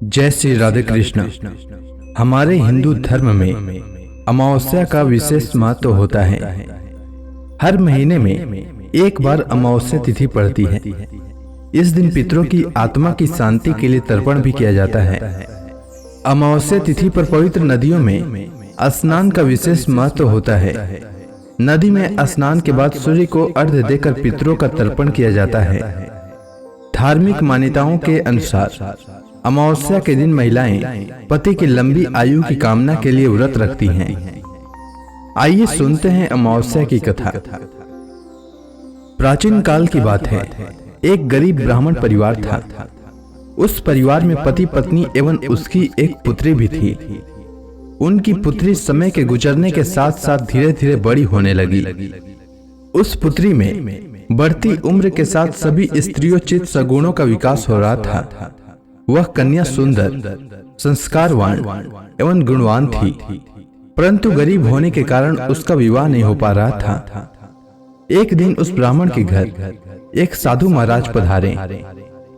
जय श्री राधे कृष्ण। हमारे हिंदू धर्म में अमावस्या का विशेष महत्व होता है। हर महीने में एक बार अमावस्या तिथि पड़ती है। इस दिन पितरों की आत्मा की शांति के लिए तर्पण भी किया जाता है। अमावस्या तिथि पर पवित्र नदियों में स्नान का विशेष महत्व होता है। नदी में स्नान के बाद सूर्य को अर्घ्य देकर पितरों का तर्पण किया जाता है। धार्मिक मान्यताओं के अनुसार अमावस्या के दिन महिलाएं पति की लंबी आयु की कामना के लिए व्रत रखती हैं। आइए सुनते हैं अमावस्या की कथा। प्राचीन काल की बात है। एक गरीब ब्राह्मण परिवार था। उस परिवार में पति पत्नी एवं उसकी एक पुत्री भी थी। उनकी पुत्री समय के गुजरने के साथ साथ धीरे धीरे बड़ी होने लगी। उस पुत्री में बढ़ती उम्र के साथ सभी स्त्रियोचित सगुणों का विकास हो रहा था। वह कन्या सुंदर, संस्कारवान एवं गुणवान थी, परंतु गरीब होने के कारण उसका विवाह नहीं हो पा रहा था। एक दिन उस ब्राह्मण के घर एक साधु महाराज पधारे।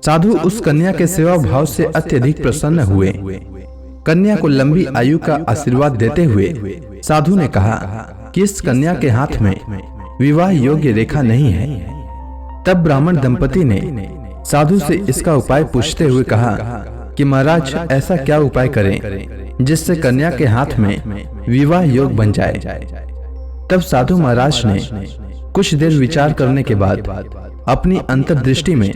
साधु उस कन्या के सेवा भाव से अत्यधिक प्रसन्न हुए। कन्या को लंबी आयु का आशीर्वाद देते हुए साधु ने कहा कि इस कन्या के हाथ में विवाह योग्य रेखा नहीं है। तब ब्राह्मण दंपति ने साधु से इसका उपाय पूछते हुए कहा कि महाराज, ऐसा क्या उपाय करें जिससे कन्या के हाथ में विवाह योग बन जाए। तब साधु महाराज ने कुछ देर विचार करने के बाद अपनी अंतर्दृष्टि में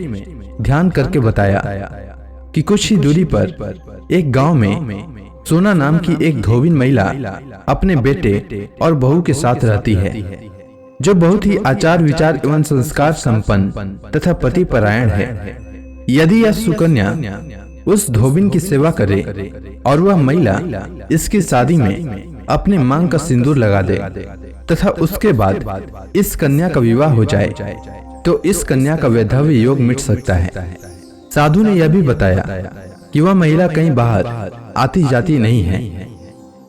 ध्यान करके बताया कि कुछ ही दूरी पर एक गांव में सोना नाम की एक धोबिन महिला अपने बेटे और बहू के साथ रहती है, जो बहुत ही आचार विचार एवं संस्कार संपन्न तथा पति परायण है। यदि यह सुकन्या उस धोबिन की सेवा करे और वह महिला इसकी शादी में अपने मांग का सिंदूर लगा दे तथा उसके बाद इस कन्या का विवाह हो जाए, तो इस कन्या का वैधव्य योग मिट सकता है। साधु ने यह भी बताया कि वह महिला कहीं बाहर आती जाती नहीं है।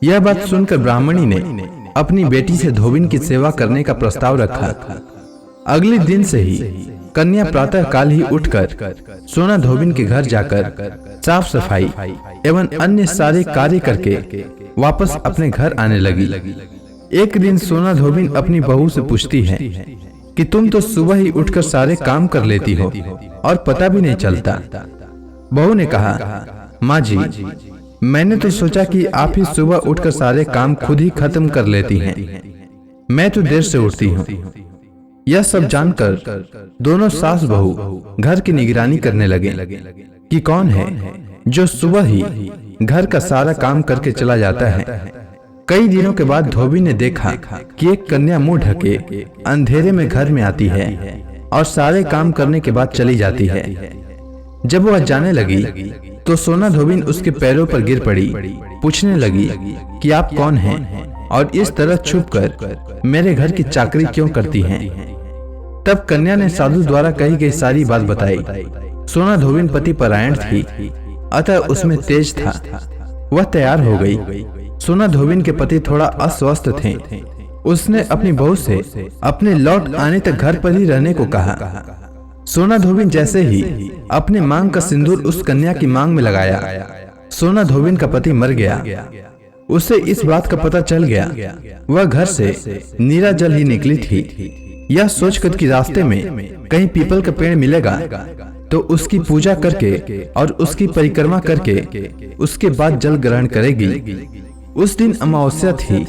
यह बात सुनकर ब्राह्मणी ने अपनी बेटी से धोबिन की सेवा करने का प्रस्ताव रखा। अगले दिन से ही कन्या प्रातः काल ही उठकर सोना धोबिन के घर जाकर साफ सफाई एवं अन्य सारे कार्य करके वापस अपने घर आने लगी। एक दिन सोना धोबिन अपनी बहू से पूछती है कि तुम तो सुबह ही उठकर सारे काम कर लेती हो और पता भी नहीं चलता। बहू ने कहा, माँ जी, मैंने तो सोचा कि आप ही सुबह उठकर सारे काम खुद ही खत्म कर लेती हैं। मैं तो देर से उठती हूँ। यह सब जानकर दोनों सास बहू घर की निगरानी करने लगे कि कौन है जो सुबह ही घर का सारा काम करके चला जाता है। कई दिनों के बाद धोबी ने देखा कि एक कन्या मुंह ढके अंधेरे में घर में आती है और सारे काम करने के बाद चली जाती है। जब वह जाने लगी तो सोना धोबिन उसके पैरों पर गिर पड़ी। पूछने लगी कि आप कौन हैं और इस तरह छुपकर मेरे घर की चाकरी क्यों करती हैं। तब कन्या ने साधु द्वारा कही गई सारी बात बताई। सोना धोबिन पति परायण थी, अतः उसमें तेज था। वह तैयार हो गई। सोना धोबिन के पति थोड़ा अस्वस्थ थे। उसने अपनी बहू से अपने लौट आने तक घर पर ही रहने को कहा। सोना धोबिन जैसे ही अपने मांग का सिंदूर उस कन्या की मांग में लगाया, सोना धोबिन का पति मर गया। उसे इस बात का पता चल गया। वह घर से नीरा जल ही निकली थी। यह सोचकर कि रास्ते में कहीं पीपल का पेड़ मिलेगा तो उसकी पूजा करके और उसकी परिक्रमा करके उसके बाद जल ग्रहण करेगी। उस दिन अमावस्या थी।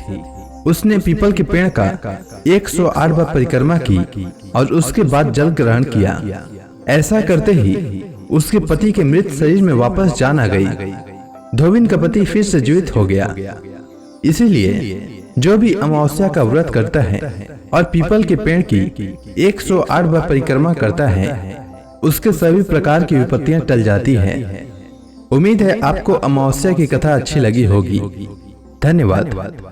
उसने पीपल के पेड़ का 108 बार परिक्रमा की और उसके बाद जल ग्रहण किया। ऐसा करते ही उसके पति के मृत शरीर में वापस जान आ गई। धोबिन का पति फिर से जीवित हो गया। इसीलिए जो भी अमावस्या का व्रत करता है और पीपल के पेड़ की 108 बार परिक्रमा करता है, उसके सभी प्रकार की विपत्तियां टल जाती हैं। उम्मीद है आपको अमावस्या की कथा अच्छी लगी होगी। धन्यवाद।